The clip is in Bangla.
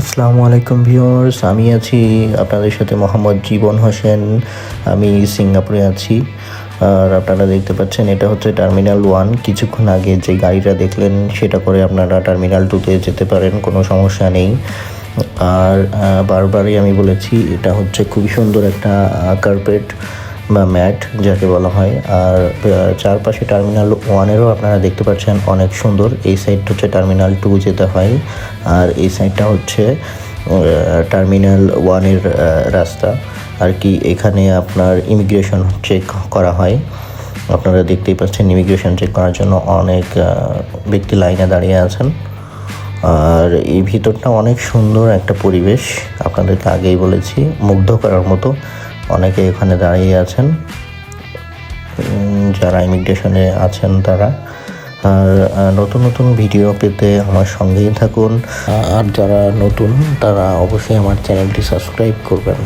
আসসালামু আলাইকুম ভিউয়ার্স, আমি আছি আপনাদের সাথে মোহাম্মদ জীবন হোসেন। আমি সিঙ্গাপুরে আছি। আর আপনারা দেখতে পাচ্ছেন এটা হচ্ছে টার্মিনাল 1। কিছুক্ষণ আগে যে গাড়িটা দেখলেন সেটা করে আপনারা টার্মিনাল 2-তে যেতে পারেন, কোনো সমস্যা নেই। আর বারবারই আমি বলেছি এটা হচ্ছে খুবই সুন্দর একটা কার্পেট বা ম্যাট যাকে বলা হয়। আর চারপাশে টার্মিনাল 1-এরও আপনারা দেখতে পাচ্ছেন অনেক সুন্দর। এই সাইডটা হচ্ছে টার্মিনাল 2 যেতে হয়, আর এই সাইডটা হচ্ছে টার্মিনাল 1-এর রাস্তা আর কি। এখানে আপনার ইমিগ্রেশন চেক করা হয়। আপনারা দেখতেই পাচ্ছেন ইমিগ্রেশন চেক করার জন্য অনেক ব্যক্তি লাইনে দাঁড়িয়ে আছেন। আর এই ভিতরটা অনেক সুন্দর একটা পরিবেশ, আপনাদেরকে আগেই বলেছি, মুগ্ধ করার মতো। অনেকে এখানে দাঁড়িয়ে আছেন যারা ইমিগ্রেশনে আছেন তারা। আর নতুন নতুন ভিডিও পেতে আমার সঙ্গেই থাকুন। আর যারা নতুন তারা অবশ্যই আমার চ্যানেলটি সাবস্ক্রাইব করবেন।